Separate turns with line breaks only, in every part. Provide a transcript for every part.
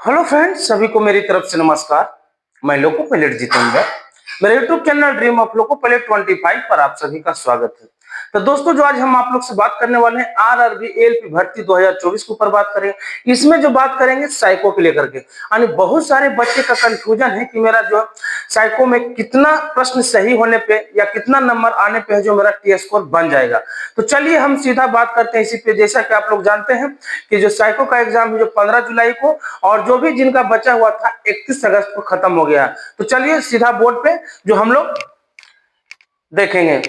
Hello friends, सभी को मेरी तरफ से नमस्कार। मैं लोको पायलट जितेंद्र, मेरे YouTube channel dream of loco pilot 25 पर आप सभी का स्वागत है। तो दोस्तों, जो आज हम आप लोग से बात करने वाले हैं आरआरबी एएलपी भर्ती 2024 के ऊपर बात करेंगे। इसमें जो बात करेंगे साइको को लेकर के, यानी बहुत सारे बच्चे का कंफ्यूजन है कि मेरा जो साइको में कितना प्रश्न सही होने पे या कितना नंबर आने पे है जो मेरा टी स्कोर बन जाएगा। तो चलिए हम सीधा बात करते हैं इसी पे। जैसा कि आप लोग जानते हैं कि जो साइको का एग्जाम है जो 15 जुलाई को, और जो भी जिनका बचा हुआ था 31 अगस्त को खत्म हो गया। तो चलिए सीधा बोर्ड पे जो हम लोग देखेंगे।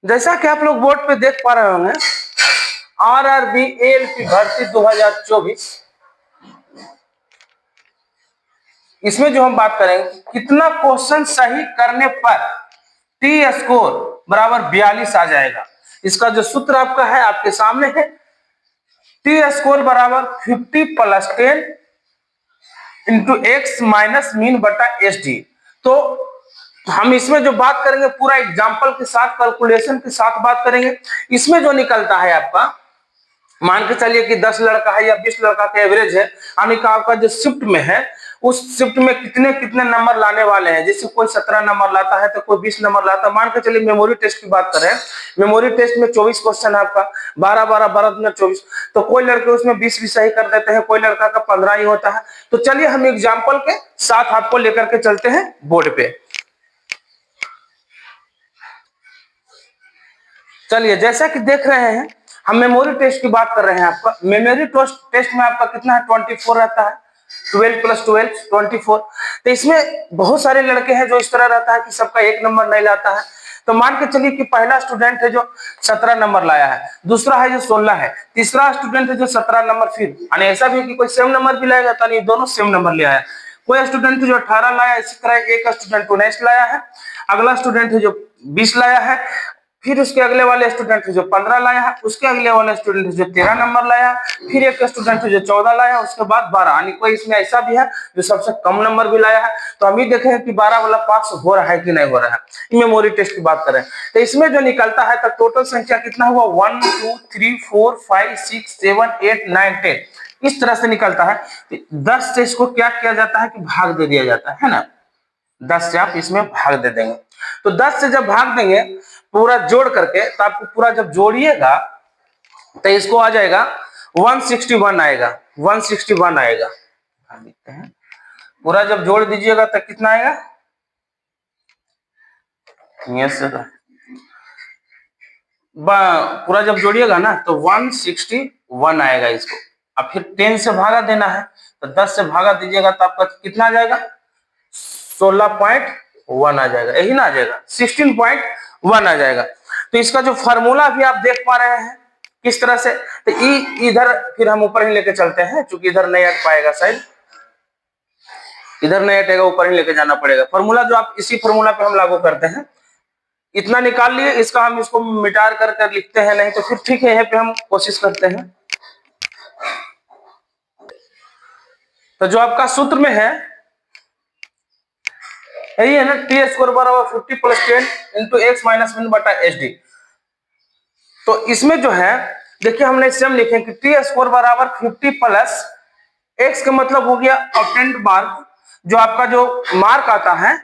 जैसा कि आप लोग बोर्ड पे देख पा रहे होंगे, आरआरबी एएलपी भर्ती 2024, इसमें जो हम बात करेंगे कितना क्वेश्चन सही करने पर टी स्कोर बराबर 42 आ जाएगा। इसका जो सूत्र आपका है आपके सामने है, टी स्कोर बराबर 50 + 10 इंटू एक्स माइनस मीन बटा एस डी। तो हम इसमें जो बात करेंगे पूरा एग्जाम्पल के साथ, कैलकुलेशन के साथ बात करेंगे। इसमें जो निकलता है आपका, मान के चलिए कि 10 लड़का है या 20 लड़का का एवरेज है, यानी कि आपका जो शिफ्ट में है उस शिफ्ट में कितने कितने नंबर लाने वाले हैं। जैसे कोई 17 नंबर लाता है तो कोई 20 नंबर लाता है। मान के चलिए मेमोरी टेस्ट की बात करें, मेमोरी टेस्ट में 24 क्वेश्चन है आपका, 12 12 12 में 24, तो कोई लड़के उसमें 20 भी सही कर देते हैं, कोई लड़का का 15 ही होता है। तो चलिए हम एग्जाम्पल के साथ आपको लेकर के चलते हैं बोर्ड पे। चलिए, जैसा कि देख रहे हैं हम मेमोरी टेस्ट की बात कर रहे हैं। आपका मेमोरी टेस्ट में आपका कितना है, 24 रहता है, 12 + 12 24। तो इसमें बहुत सारे लड़के हैं जो इस तरह रहता है कि सबका एक नंबर नहीं लाता है। तो मान के चलिए कि पहला स्टूडेंट है जो 17 नंबर लाया है, दूसरा है जो 16 है, तीसरा स्टूडेंट है जो 17 नंबर, फिर यानी ऐसा भी कि कोई सेम नंबर भी लाएगा, तो नहीं दोनों सेम नंबर ले आया। कोई स्टूडेंट है जो 18 लाया, इसी तरह एक स्टूडेंट 19 लाया है, अगला स्टूडेंट है जो 20 लाया है, फिर उसके अगले वाले स्टूडेंट है जो 15 लाया है, उसके अगले वाले स्टूडेंट है जो 13 नंबर लाया, फिर एक स्टूडेंट है जो 14 लाया, उसके बाद 12। यानी कोई इसमें ऐसा भी है जो सबसे कम नंबर भी लाया है। तो हम ही देखें कि 12 वाला पास हो रहा है कि नहीं हो रहा है। मेमोरी टेस्ट की बात करें तो इसमें जो निकलता है तो टोटल संख्या कितना हुआ, 1 2 3 4 5 6 7 8 9 10, इस तरह से निकलता है। 10 से इसको क्या किया जाता है कि भाग दे दिया जाता है ना, 10 से आप इसमें भाग दे देंगे। तो 10 से जब भाग देंगे पूरा जोड़ करके, तो आपको पूरा जब जोड़िएगा तो इसको आ जाएगा 161 आएगा, 161 आएगा। देखते हैं पूरा जब जोड़ दीजिएगा तो कितना आएगा, यस पूरा जब जोड़िएगा ना तो 161 आएगा। इसको अब फिर 10 से भागा देना है, तो 10 से भागा दीजिएगा तो आपका कितना आ जाएगा, 16.1 आ जाएगा, यही ना आ जाएगा, 16.1 आ जाएगा। तो इसका जो फार्मूला भी आप देख पा रहे हैं किस तरह से, तो इधर फिर हम ऊपर ही लेके चलते हैं, क्योंकि इधर नहीं अट पाएगा, शायद इधर नहीं अटेगा, ऊपर ही लेके जाना पड़ेगा। फार्मूला जो आप इसी फार्मूला पे हम लागू करते हैं, इतना निकाल लिए, इसका हम इसको मिटार कर लिखते हैं, नहीं तो फिर ठीक है यहाँ पे हम कोशिश करते हैं। तो जो आपका सूत्र में है यही है ना, टी स्कोर बराबर 50 + 10 इंटू एक्स माइनस मीन बटा एच डी। तो इसमें जो है देखिए हमने सेम लिखे कि टी स्कोर बराबर 50 प्लस एक्स का मतलब हो गया ऑब्टेन्ड मार्क, जो आपका जो मार्क आता है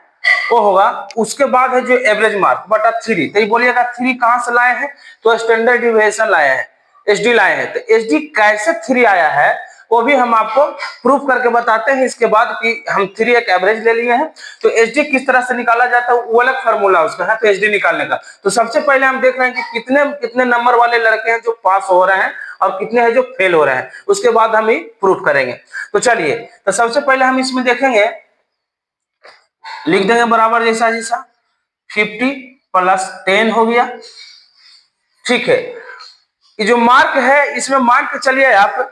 वो होगा, उसके बाद है जो एवरेज मार्क बटा 3। तो ये बोलिएगा 3 कहां से लाए हैं, तो स्टैंडर्ड डिविएशन लाए हैं, एसडी लाए हैं। तो एसडी कैसे 3 आया है वो भी हम आपको प्रूफ करके बताते हैं इसके बाद, कि हम 3 एक एवरेज ले लिए हैं। तो एसडी किस तरह से निकाला जाता है वो अलग फार्मूला उसका है। तो एसडी निकालने का तो सबसे पहले हम देख रहे हैं कि कितने कितने नंबर वाले लड़के हैं जो पास हो रहे हैं और कितने हैं जो फेल हो रहे हैं, उसके बाद हम ही प्रूफ करेंगे। तो चलिए, तो सबसे पहले हम इसमें देखेंगे, लिख देंगे बराबर जैसा जैसा 50 + 10 हो गया, ठीक है। ये जो मार्क है इसमें मान के चलिए आप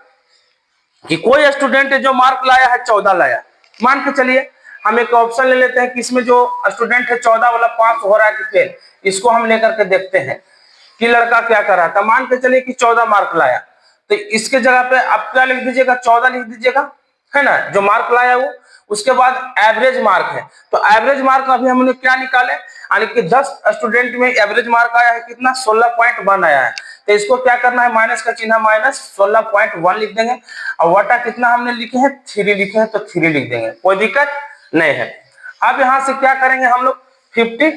कि कोई स्टूडेंट है जो मार्क लाया है 14 लाया, मान के चलिए हम एक ऑप्शन ले लेते हैं कि इसमें जो स्टूडेंट है 14 वाला पास हो रहा है कि फेल, इसको हम लेकर के देखते हैं कि लड़का क्या कर रहा था। मान के चलिए कि 14 मार्क लाया, तो इसके जगह पे आप क्या लिख दीजिएगा, 14 लिख दीजिएगा, है ना, जो मार्क लाया वो। उसके बाद एवरेज मार्क है, तो एवरेज मार्क अभी हमने क्या निकाले, यानी कि 10 स्टूडेंट में एवरेज मार्क आया है कितना, 16.1 आया है। तो इसको क्या करना है, माइनस का चिन्ह माइनस 16.1 लिख देंगे और वटा कितना हमने लिखे हैं 3 लिखे हैं तो 3 लिख देंगे, कोई दिक्कत नहीं है। अब यहां से क्या करेंगे हम लोग 50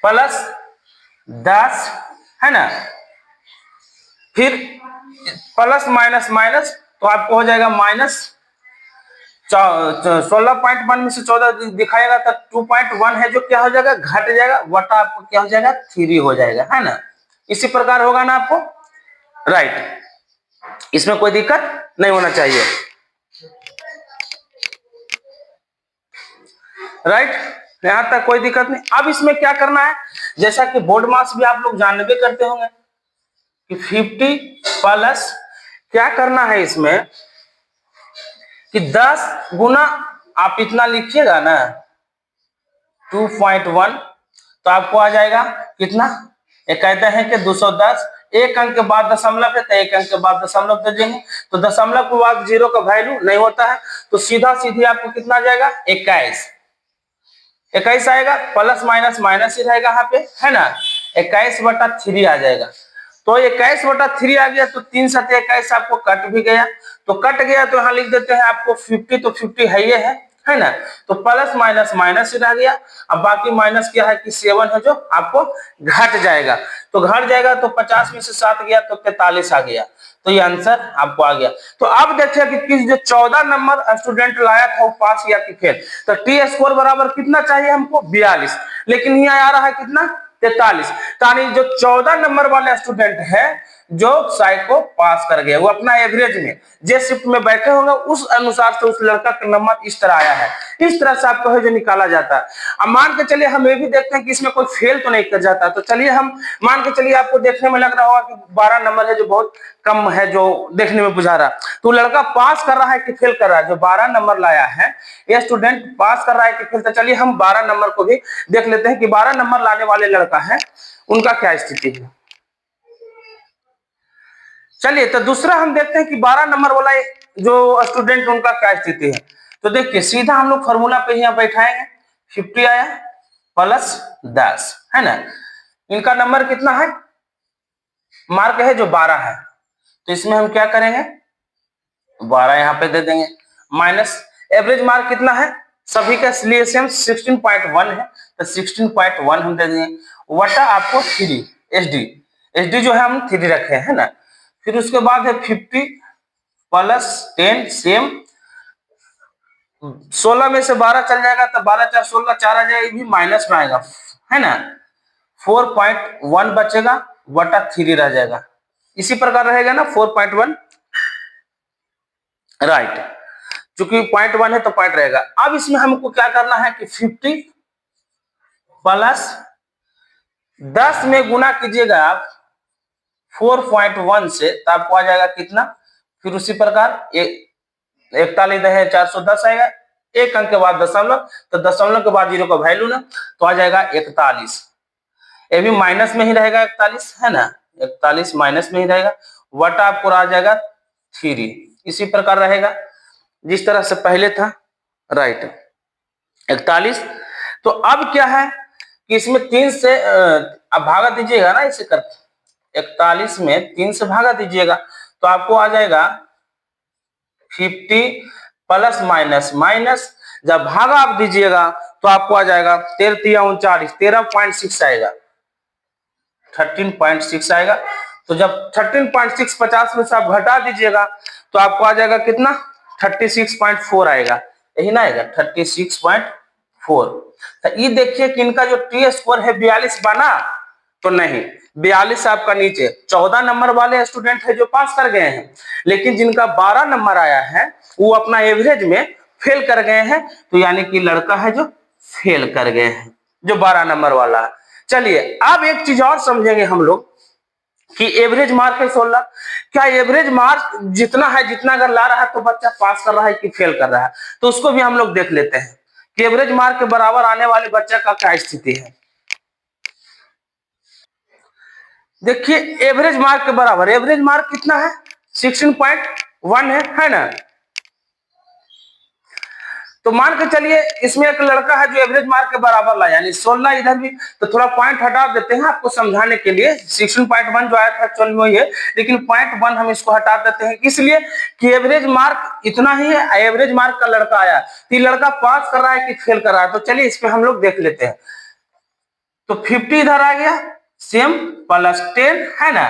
प्लस 10 है ना, फिर प्लस माइनस माइनस तो आपको हो जाएगा माइनस 16.1 में से 14 दिखाएगा तो 2.1 है जो क्या हो जाएगा घट जाएगा, वटा आपको क्या हो जाएगा 3 हो जाएगा, है ना। इसी प्रकार होगा ना आपको, राइट, इसमें कोई दिक्कत नहीं होना चाहिए, राइट, यहां तक कोई दिक्कत नहीं। अब इसमें क्या करना है, जैसा कि बोर्ड मास भी आप लोग जानबे करते होंगे कि 50 प्लस क्या करना है इसमें कि 10 गुना आप इतना लिखिएगा ना 2.1 तो आपको आ जाएगा कितना, ये कहते हैं कि 210, एक अंक के बाद दशमलव है तो एक अंक के बाद दशमलव दे देंगे, तो दशमलव के बाद जीरो का वैल्यू नहीं होता है तो सीधा सीधी आपको कितना आ जाएगा 21 आएगा, प्लस माइनस माइनस ही रहेगा यहाँ पे, है ना, 21/3 आ जाएगा। तो 21/3 आ गया तो 3 7 21 आपको कट भी गया, तो कट गया तो यहाँ लिख देते हैं आपको 50, तो 50 है ना, तो प्लस माइनस माइनस ही रह गया, अब बाकी माइनस क्या है कि 7 है जो आपको घट जाएगा, तो घट जाएगा तो 50 में से 7 गया तो 43 आ गया, तो ये आंसर आपको आ गया। तो अब देखिए कि किस जो 14 नंबर स्टूडेंट लाया था वो पास या कि फेल, तो टी स्कोर बराबर कितना चाहिए हमको 42, लेकिन यहाँ आ रहा है कितना 43, यानी जो 14 नंबर वाले स्टूडेंट है जो साइको पास कर गए, वो अपना एवरेज में जिस शिफ्ट में बैठे होंगे उस अनुसार से उस लड़का का नंबर इस तरह आया है, इस तरह से आपको है जो निकाला जाता है। अब मान के चलिए हम ये भी देखते हैं कि इसमें कोई फेल तो नहीं कर जाता, तो चलिए हम मान के चलिए आपको देखने में लग रहा होगा कि 12 नंबर है जो बहुत कम है जो देखने में बुझा रहा, तो लड़का पास कर रहा है कि फेल कर रहा है, जो 12 नंबर लाया है ये स्टूडेंट पास कर रहा है कि फेल, तो चलिए हम 12 नंबर को भी देख लेते हैं कि 12 नंबर लाने वाले लड़का है उनका क्या स्थिति है। चलिए तो दूसरा हम देखते हैं कि 12 नंबर वाला जो स्टूडेंट उनका क्या स्थिति है, तो देखिए सीधा हम लोग फॉर्मूला पे यहाँ बैठाएंगे, 50 आया प्लस 10 है ना, इनका नंबर कितना है मार्क है जो 12 है, तो इसमें हम क्या करेंगे 12 यहाँ पे दे देंगे, माइनस एवरेज मार्क कितना है सभी का लिए सेम 16.1 है तो 16.1 हम दे देंगे, वटा आपको 3 एसडी जो है हम 3 रखे है ना, फिर उसके बाद है 50 प्लस 10 सेम, 16 में से 12 चल जाएगा तो 12 4 16 4 आ जाएगा, ये भी माइनस में आएगा है ना, 4.1 बचेगा वटा 3 रह जाएगा, इसी प्रकार रहेगा ना 4.1, राइट, चूंकि 0.1 है तो पॉइंट रहेगा। अब इसमें हमको क्या करना है कि 50 प्लस 10 में गुना कीजिएगा आप 4.1 से तो आपको आ जाएगा कितना, फिर उसी प्रकार 41 है 410 आएगा, एक अंक के बाद दशमलव, तो दशमलव के बाद जीरो का वैल्यू ना तो आ जाएगा 41, ये भी माइनस में ही रहेगा 41 है ना, 41 माइनस में ही रहेगा, वटा आपको आ जाएगा 3, इसी प्रकार रहेगा जिस तरह से पहले था, राइट 41। तो अब क्या है कि इसमें 3 से अब भागा दीजिएगा ना, इसे करके 41 में 3 से भागा दीजिएगा तो आपको आ जाएगा 50 प्लस माइनस माइनस, जब भागा आप दीजिएगा तो आपको आ जाएगा 13 13.6 आएगा, 13.6 आएगा, तो जब 13.6 50 में से आप घटा दीजिएगा तो आपको आ जाएगा कितना 36.4 आएगा, यही ना आएगा 36.4। तो ये देखिए कि इनका जो टी स्कोर है 42 बना तो नहीं, 42 आपका नीचे 14 नंबर वाले स्टूडेंट है जो पास कर गए हैं, लेकिन जिनका 12 नंबर आया है वो अपना एवरेज में फेल कर गए हैं, तो यानी कि लड़का है जो फेल कर गए हैं जो 12 नंबर वाला है। चलिए अब एक चीज और समझेंगे हम लोग कि एवरेज मार्क है 16, क्या एवरेज मार्क जितना है जितना अगर ला रहा है तो बच्चा पास कर रहा है कि फेल कर रहा है, तो उसको भी हम लोग देख लेते हैं कि एवरेज मार्क के बराबर आने वाले बच्चे का क्या स्थिति है। देखिए एवरेज मार्क के बराबर एवरेज मार्क कितना है 16.1 है ना, तो मान के चलिए इसमें एक लड़का है जो एवरेज मार्क के बराबर लाया, यानी 16 इधर भी, तो थोड़ा पॉइंट हटा देते हैं आपको समझाने के लिए। 16.1 जो आया था एक्चुअल में वही है, लेकिन 0.1 हम इसको हटा देते हैं इसलिए कि एवरेज मार्क इतना ही है, एवरेज मार्क का लड़का आया। तो ये लड़का पास कर रहा है कि फेल कर रहा है, तो चलिए इस पे हम लोग देख लेते हैं। तो 50 इधर आ गया, सेम +10 है ना।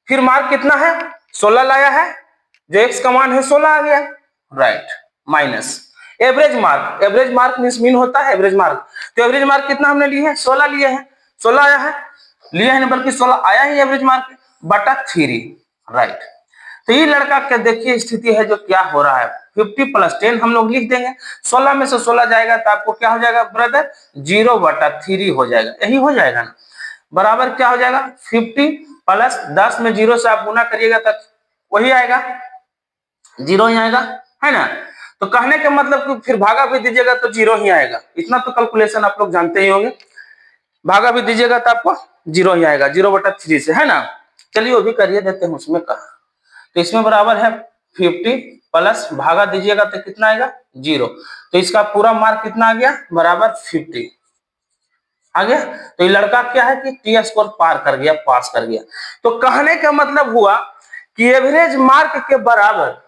फिर मार्क कितना है, 16 लाया है, जो एक्स का मान है 16 आ गया, right, minus average mark. Average mark mean होता है एवरेज मार्क। तो एवरेज मार्क कितना हमने लिए हैं, 16 लिए हैं, 16 आया है, लिया है बल्कि 16 आया ही एवरेज मार्क बटा 3, राइट। तो ये लड़का क्या देखिए स्थिति है जो क्या हो रहा है, 50 + 10 हम लोग लिख देंगे, 16 में से 16 जाएगा तो आपको क्या हो जाएगा ब्रदर, 0/3 हो जाएगा, यही हो जाएगा ना, बराबर क्या हो जाएगा 50 + 10 में 0 से आप गुना करिएगा तब वही आएगा, 0 ही आएगा, है ना। तो कहने का मतलब कि फिर भागा भी दीजिएगा तो 0 ही आएगा, इतना तो कैलकुलेशन आप लोग जानते ही होंगे। भागा भी दीजिएगा तो आपको 0 ही आएगा, 0/3 से, है ना। चलिए वो भी करिए देते हैं, उसमें कहा। तो इसमें बराबर है 50 प्लस भागा दीजिएगा तो कितना आएगा 0, तो इसका पूरा मार्क कितना आ गया बराबर 50 आ गया। तो ये लड़का क्या है कि टी स्कोर पार कर गया, पास कर गया। तो कहने का मतलब हुआ कि एवरेज मार्क के बराबर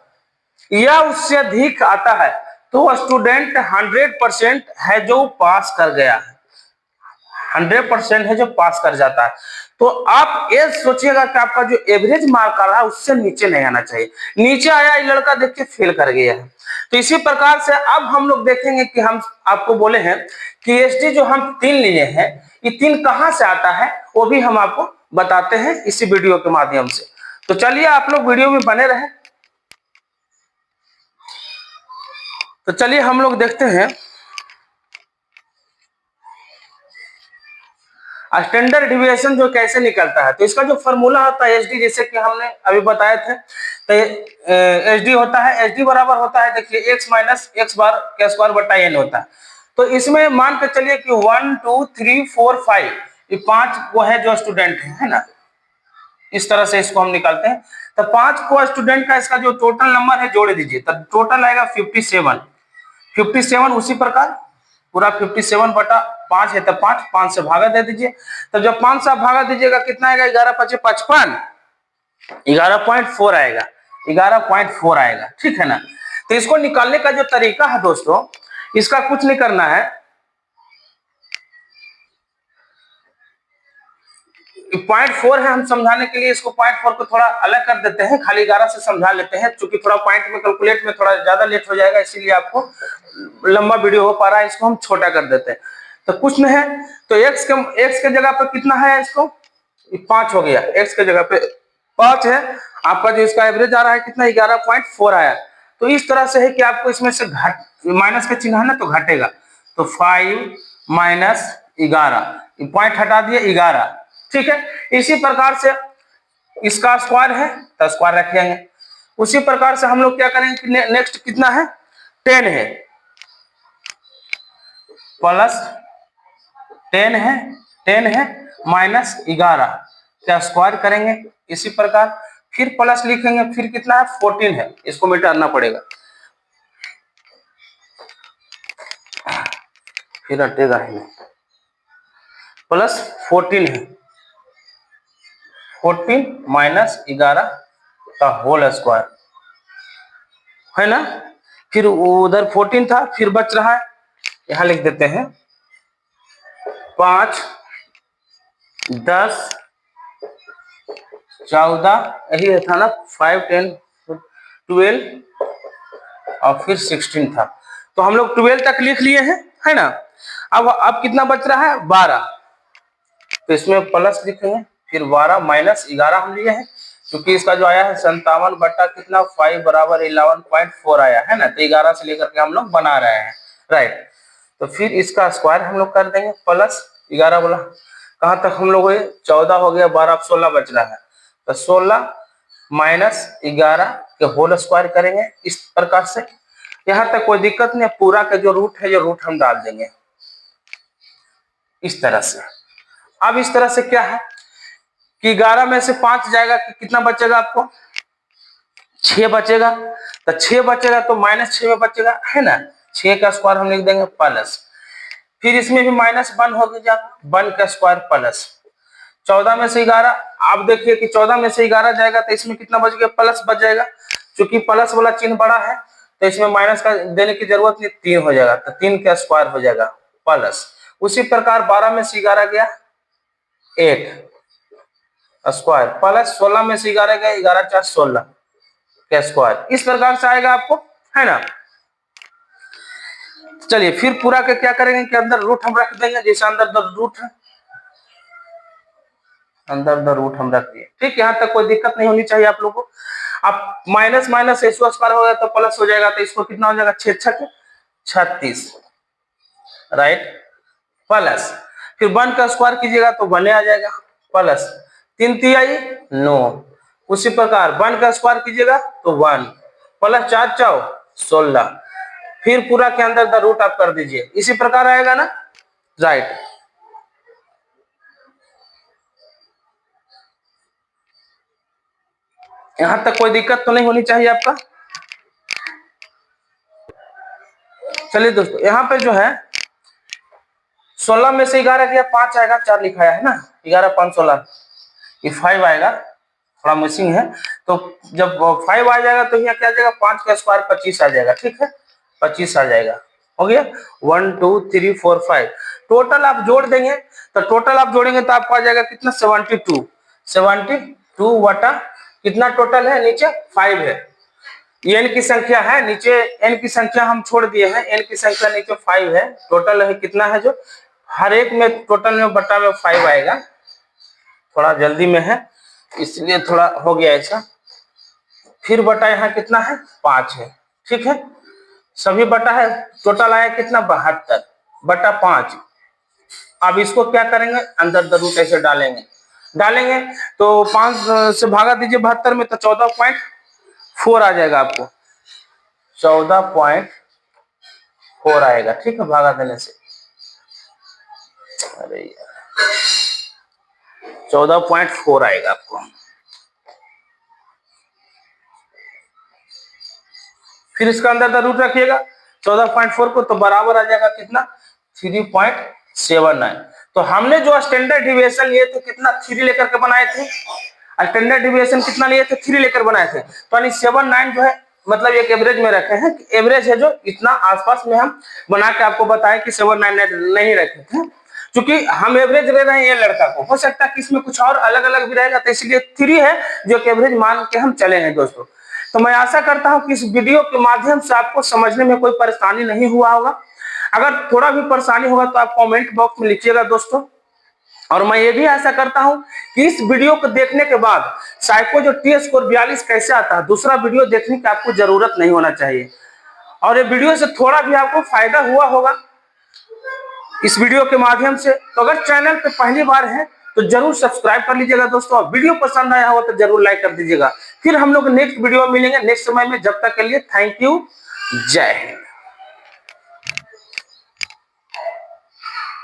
या उससे अधिक आता है तो स्टूडेंट 100% है जो पास कर गया है, 100% है जो पास कर जाता है। तो आप ये सोचिएगा कि आपका जो एवरेज मार्क आ रहा है उससे नीचे नहीं आना चाहिए, नीचे आया ये लड़का देखिए फेल कर गया है। तो इसी प्रकार से अब हम लोग देखेंगे कि हम आपको बोले हैं कि एसडी जो हम 3 लिए हैं, ये 3 कहां से आता है वो भी हम आपको बताते हैं इसी वीडियो के माध्यम से। तो चलिए आप लोग वीडियो में बने रहे। तो चलिए हम लोग देखते हैं स्टैंडर्ड डिविएशन जो कैसे निकलता है। तो इसका जो फॉर्मूला होता है एसडी, जैसे कि हमने अभी बताए थे, तो एसडी होता है, एसडी बराबर होता है देखिए x - x बार का स्क्वायर बटा n होता है। तो इसमें मान के चलिए कि 1 2 3 4 5 ये 5 वो है जो स्टूडेंट है ना, इस तरह से इसको हम निकालते हैं। तो 5 को स्टूडेंट का इसका जो टोटल नंबर है जोड़ दीजिए, तो टोटल आएगा 57। 57 उसी प्रकार पूरा 57/5 है, तो 5 से भागा दे दीजिए। तब जब 5 से भागा दीजिएगा कितना आएगा, 11 × 5 = 55, 11.4 आएगा, 11.4 आएगा, ठीक है ना। तो इसको निकालने का जो तरीका है दोस्तों, इसका कुछ नहीं करना है, 0.4 है, हम समझाने के लिए इसको 0.4 को थोड़ा अलग कर देते हैं, खाली 11 से समझा लेते हैं, क्योंकि थोड़ा पॉइंट में कैलकुलेट में थोड़ा ज्यादा लेट हो जाएगा, इसीलिए आपको लंबा वीडियो हो पा रहा है, इसको हम छोटा कर देते हैं। तो कुछ नहीं है, तो x के जगह पर कितना है, इसको 5 हो गया, x के जगह पे 5 है, आपका जो इसका एवरेज आ रहा है कितना 11.4 आया। तो इस तरह से है कि आपको इसमें से घट माइनस का चिन्ह है ना तो घटेगा, तो 5 - 11 पॉइंट हटा दिए 11, ठीक है। इसी प्रकार से इसका स्क्वायर है तो स्क्वायर रखेंगे, उसी प्रकार से हम लोग क्या करेंगे कि नेक्स्ट कितना है 10 है, प्लस 10 है, 10 है -11 क्या स्क्वायर करेंगे, इसी प्रकार फिर प्लस लिखेंगे, फिर कितना है 14 है, इसको मिटाना पड़ेगा, फिर हटेगा ही नहीं, प्लस 14 है, 14 - 11 का होल स्क्वायर है ना। फिर उधर 14 था, फिर बच रहा है, यहां लिख देते हैं 5 10 14, यही था ना 5 10 12 और फिर 16 था, तो हम लोग 12 तक लिख लिए हैं, है ना। अब कितना बच रहा है 12, तो इसमें प्लस लिखेंगे, फिर 12 - 11 हम लिए हैं, क्योंकि इसका जो आया है 57 बटा कितना 5 बराबर 11.4 आया है ना, तो 11 से लेकर के हम लोग बना रहे हैं, राइट। तो फिर इसका स्क्वायर हम लोग कर देंगे, प्लस 11 बोला कहां तक हम लोग 14 हो गया, 12 अब 16 बच रहा है, तो 16 - 11 के होल स्क्वायर करेंगे, इस प्रकार से। यहां तक कोई दिक्कत नहीं, पूरा का जो रूट है, जो रूट हम डाल देंगे इस तरह से। अब इस तरह से क्या है कि 11 में से 5 जाएगा कि कितना बचेगा आपको 6 बचेगा, तो 6 बचेगा तो -6 में बचेगा, है ना, 6 का स्क्वायर हम लिख देंगे प्लस, फिर इसमें भी -1 हो गया, 1 का स्क्वायर प्लस 14 में से 11। आप देखिए कि 14 में से 11 जाएगा तो इसमें कितना बच गया, प्लस बच जाएगा। क्योंकि प्लस वाला चिन्ह बड़ा है तो इसमें माइनस का देने की जरूरत नहीं, 3 हो जाएगा, तो 3 का स्क्वायर हो जाएगा प्लस। उसी प्रकार 12 में से 11 गया 8 स्क्वायर प्लस 16 में से 11 गया 11 4 16 का स्क्वायर। इस प्रकार से आएगा आपको, है ना। चलिए फिर पूरा के क्या करेंगे कि अंदर रूट हम रख देंगे, जैसे अंदर द रूट है, अंदर द रूट हम रख दिए। ठीक, यहाँ तक कोई दिक्कत नहीं होनी चाहिए आप लोगों को। अब माइनस माइनस इसको स्क्वायर हो गया तो प्लस हो जाएगा, तो इसको कितना हो जाएगा 6 6 36, राइट, प्लस फिर 1 का स्क्वायर कीजिएगा तो 1 आ जाएगा प्लस 3 तिहाई 9। उसी प्रकार 1 का स्क्वायर कीजिएगा तो 1 प्लस 4 4 16, फिर पूरा के अंदर द रूट आप कर दीजिए, इसी प्रकार आएगा ना, राइट। यहां तक कोई दिक्कत तो नहीं होनी चाहिए आपका। चलिए दोस्तों, यहाँ पे जो है 16 में से 11 गया 5 आएगा, 4 लिखाया है ना, 11 5 16, ये 5 आएगा, थोड़ा मिसिंग है। तो जब 5 आ जाएगा तो यहाँ क्या आ जाएगा, 5 का स्क्वायर 25 आ जाएगा। ठीक है, 25 आ जाएगा, हो गया 1 2 3 4 5। टोटल आप जोड़ देंगे तो टोटल आप जोड़ेंगे तो आपको आ जाएगा कितना, 72 बटा कितना टोटल है, नीचे 5 है, n की संख्या है, नीचे n की संख्या हम छोड़ दिए हैं, n की संख्या नीचे 5 है, टोटल है कितना है, जो हर एक में टोटल में बटा में 5 आएगा। थोड़ा जल्दी में है इसलिए थोड़ा हो गया ऐसा। फिर बटा यहाँ कितना है, 5 है। ठीक है, सभी बटा है, टोटल आया कितना 72 बटा 5। अब इसको क्या करेंगे, अंदर द रूट ऐसे डालेंगे तो 5 से भागा दीजिए 72 में, तो 14.4 आ जाएगा आपको, 14.4 आएगा। ठीक है, भागा देने से, अरे यार 14.4 आएगा आपको। फिर इसका अंदर द रूट रखिएगा 14.4 को, तो बराबर आ जाएगा कितना, 3.79। तो हमने जो स्टैंडर्ड डिविएशन लिए थे कितना, 3 लेकर के बनाए थे, स्टैंडर्ड डिविएशन कितना लिए थे, 3 लेकर बनाए थे। तो यानी 79 जो है, मतलब एक एवरेज में रखे हैं, एवरेज है जो इतना आसपास में हम बना के आपको बताएं कि 79 नहीं रखे थे, क्योंकि हम एवरेज ले रहे हैं ये लड़का को, हो सकता है कि इसमें कुछ और अलग अलग भी रहेगा, तो इसलिए 3 है जो एवरेज मान के हम चले हैं दोस्तों। तो मैं आशा करता हूं कि इस वीडियो के माध्यम से आपको समझने में कोई परेशानी नहीं हुआ होगा। अगर थोड़ा भी परेशानी होगा तो आप कमेंट बॉक्स में लिखिएगा दोस्तों। और मैं ये भी आशा करता हूं कि इस वीडियो को देखने के बाद साइको जो टी स्कोर 42 कैसे आता है, दूसरा वीडियो देखने की आपको जरूरत नहीं होना चाहिए। और ये वीडियो से थोड़ा भी आपको फायदा हुआ होगा इस वीडियो के माध्यम से। तो अगर चैनल पे पहली बार है तो जरूर सब्सक्राइब कर लीजिएगा दोस्तों, और वीडियो पसंद आया हो तो जरूर लाइक कर दीजिएगा। फिर हम लोग नेक्स्ट वीडियो में मिलेंगे नेक्स्ट समय में, जब तक के लिए थैंक यू, जय हिंद।